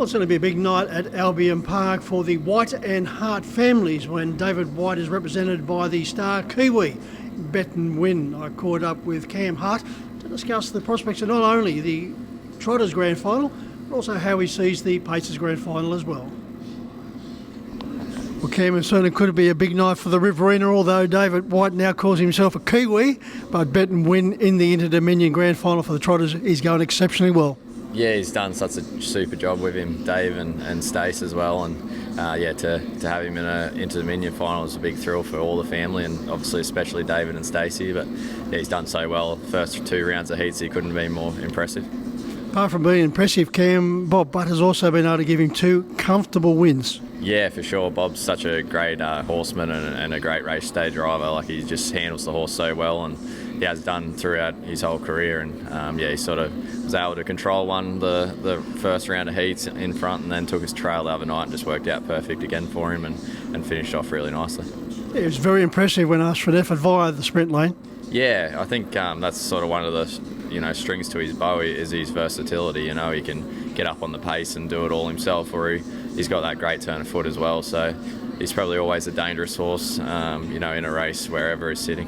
Well, it's going to be a big night at Albion Park for the White and Hart families when David White is represented by the star Kiwi, Betten Wynn. I caught up with Cam Hart to discuss the prospects of not only the Trotters Grand Final, but also how he sees the Pacers Grand Final as well. Well, Cam, it certainly could be a big night for the Riverina, although David White now calls himself a Kiwi, but Betten Wynn in the Inter-Dominion Grand Final for the Trotters is going exceptionally well. Yeah, he's done such a super job with him, Dave and Stace as well, and to have him in an Inter-Dominion final is a big thrill for all the family, and obviously especially David and Stacey. But yeah, he's done so well. First 2 rounds of heats, he couldn't have been more impressive. Apart from being impressive, Cam, Bob Butt has also been able to give him 2 comfortable wins. Yeah, for sure. Bob's such a great horseman and a great race day driver. Like, he just handles the horse so well, and he has done throughout his whole career. And he sort of was able to control the first round of heats in front, and then took his trail the other night and just worked out perfect again for him and finished off really nicely. It was very impressive when asked for an effort via the sprint lane. Yeah, I think that's sort of one of the strings to his bow is his versatility. He can get up on the pace and do it all himself, or he's got that great turn of foot as well. So he's probably always a dangerous horse, in a race wherever he's sitting.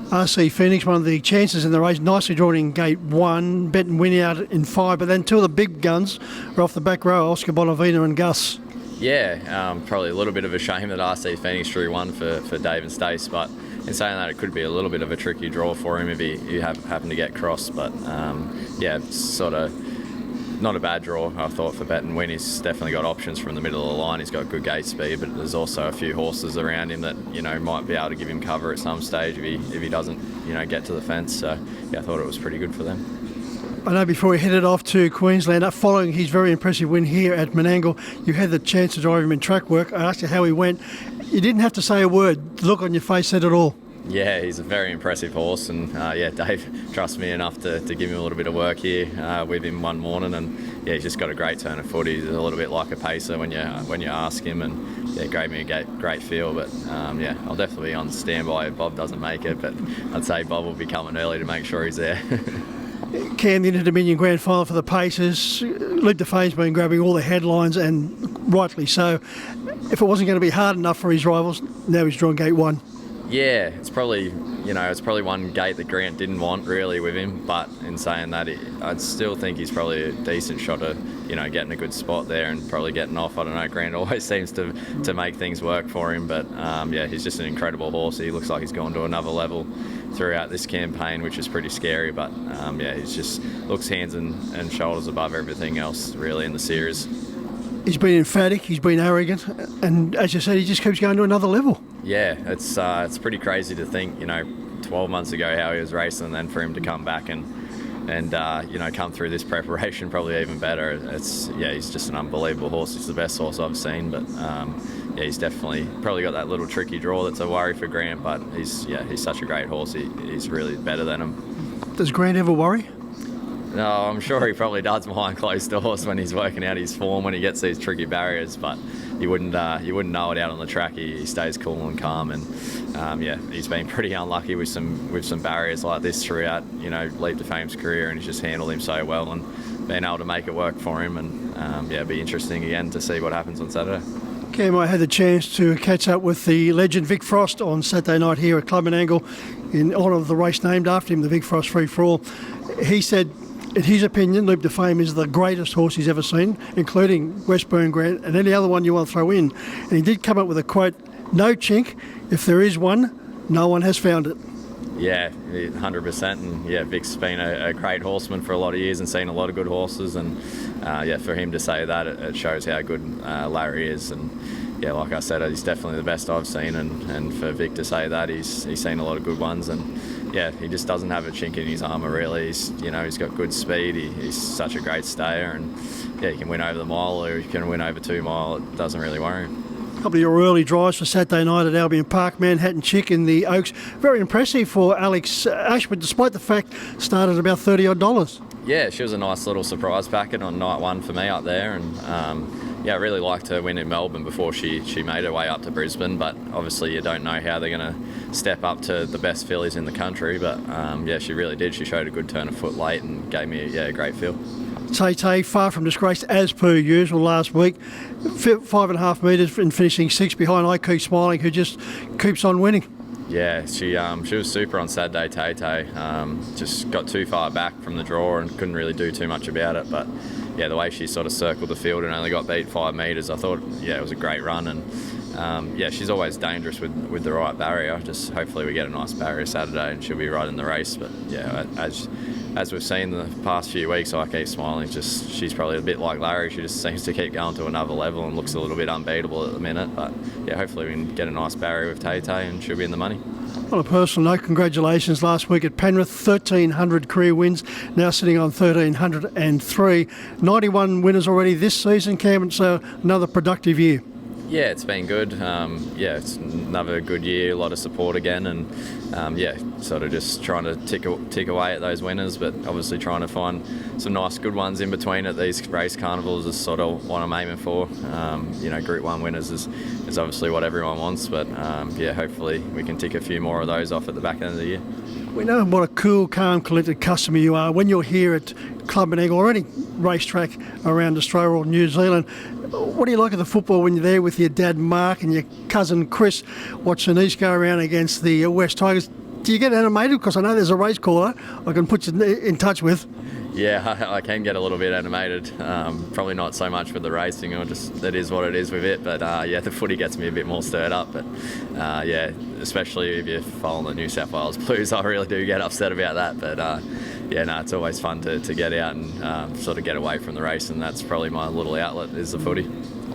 RC Phoenix, one of the chances in the race, nicely drawn in gate 1, Betten Wynn out in 5, but then 2 of the big guns were off the back row, Oscar Bonavina and Gus. Yeah, probably a little bit of a shame that RC Phoenix drew 1 for Dave and Stace, but in saying that, it could be a little bit of a tricky draw for him if he happened to get crossed. But it's sort of not a bad draw, I thought, for Betten Wynn. He's definitely got options from the middle of the line. He's got good gate speed, but there's also a few horses around him that might be able to give him cover at some stage if he doesn't get to the fence. So yeah, I thought it was pretty good for them. I know before he headed off to Queensland, following his very impressive win here at Menangle, you had the chance to drive him in track work. I asked you how he went. You didn't have to say a word. The look on your face said it all. Yeah, he's a very impressive horse, and Dave trusts me enough to give him a little bit of work here with him one morning, and yeah, he's just got a great turn of foot. He's a little bit like a pacer when you ask him, and yeah, gave me a great feel. But I'll definitely be on standby if Bob doesn't make it, but I'd say Bob will be coming early to make sure he's there. Cam, the Inter-Dominion Grand Final for the Pacers. Leap to Fame's been grabbing all the headlines, and rightly so. If it wasn't going to be hard enough for his rivals, now he's drawn gate 1. Yeah, it's probably one gate that Grant didn't want really with him. But in saying that, I'd still think he's probably a decent shot of getting a good spot there and probably getting off. I don't know. Grant always seems to make things work for him, but he's just an incredible horse. He looks like he's gone to another level throughout this campaign, which is pretty scary. But he just looks hands and shoulders above everything else really in the series. He's been emphatic, he's been arrogant, and as you said, he just keeps going to another level. Yeah, it's pretty crazy to think, 12 months ago how he was racing, and then for him to come back and come through this preparation probably even better. He's just an unbelievable horse. He's the best horse I've seen, but he's definitely probably got that little tricky draw that's a worry for Grant, but he's such a great horse. He's really better than him. Does Grant ever worry? No, I'm sure he probably does behind closed doors when he's working out his form, when he gets these tricky barriers, but you wouldn't know it out on the track. He stays cool and calm, and he's been pretty unlucky with some barriers like this throughout Leap to Fame's career, and he's just handled him so well and been able to make it work for him, and it'll be interesting again to see what happens on Saturday. Cam, I had the chance to catch up with the legend Vic Frost on Saturday night here at Club Menangle in honour of the race named after him, the Vic Frost Free For All. He said, in his opinion, Leap to Fame is the greatest horse he's ever seen, including Westburn Grant and any other one you want to throw in. And he did come up with a quote, "No chink, if there is one, no one has found it." Yeah, 100%. And Vic's been a great horseman for a lot of years and seen a lot of good horses. And for him to say that, it shows how good Larry is. And like I said, he's definitely the best I've seen. And for Vic to say that, he's seen a lot of good ones. And he just doesn't have a chink in his armour really. He's got good speed. He's such a great stayer, and he can win over the mile or he can win over 2 mile. It doesn't really worry him. A couple of your early drives for Saturday night at Albion Park, Manhattan Chick in the Oaks. Very impressive for Alex Ashwood, despite the fact started about $30 odd. Yeah, she was a nice little surprise packet on night 1 for me up there, and I really liked her win in Melbourne before she made her way up to Brisbane, but obviously you don't know how they're going to step up to the best fillies in the country, but she really did. She showed a good turn of foot late and gave me a great feel. Tay, far from disgraced as per usual last week. 5.5 metres and finishing 6 behind I Keep Smiling, who just keeps on winning. Yeah, she was super on Saturday, Tay. Just got too far back from the draw and couldn't really do too much about it. But yeah, the way she sort of circled the field and only got beat 5 metres, I thought, yeah, it was a great run. And yeah, she's always dangerous with the right barrier. Just hopefully we get a nice barrier Saturday and she'll be right in the race. But yeah, as we've seen the past few weeks, I Keep Smiling. She's probably a bit like Larry. She just seems to keep going to another level and looks a little bit unbeatable at the minute. But yeah, hopefully we can get a nice barrier with Tay and she'll be in the money. On a personal note, congratulations last week at Penrith, 1,300 career wins, now sitting on 1,303. 91 winners already this season, Cam, so another productive year. Yeah, it's been good. Yeah, it's another good year, a lot of support again, and yeah, sort of just trying to tick away at those winners, but obviously trying to find some nice good ones in between at these race carnivals is sort of what I'm aiming for. You know, Group 1 winners is obviously what everyone wants, but yeah, hopefully we can tick a few more of those off at the back end of the year. We know what a cool, calm, collected customer you are. When you're here at Club and Eagle or any racetrack around Australia or New Zealand, what do you like of the football when you're there with your dad Mark and your cousin Chris watching East go around against the West Tigers? Do you get animated? Because I know there's a race caller I can put you in touch with. Yeah, I can get a little bit animated. Probably not so much with the racing, or just that is what it is with it. But yeah, the footy gets me a bit more stirred up. But yeah, especially if you're following the New South Wales Blues, I really do get upset about that. But yeah, no, it's always fun to get out and sort of get away from the race, and that's probably my little outlet is the footy.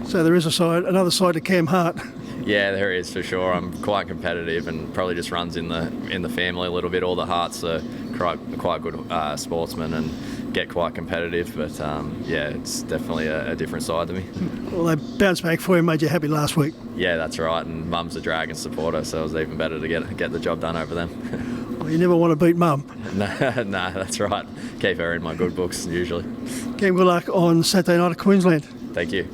So there is another side to Cam Hart. Yeah, there is for sure. I'm quite competitive and probably just runs in the family a little bit. All the Harts are quite good sportsmen and get quite competitive. But yeah, it's definitely a different side to me. Well, they bounced back for you and made you happy last week. Yeah, that's right. And Mum's a Dragon supporter, so it was even better to get the job done over them. Well, you never want to beat Mum. No, that's right. Keep her in my good books usually. Cam, good luck on Saturday night at Queensland. Thank you.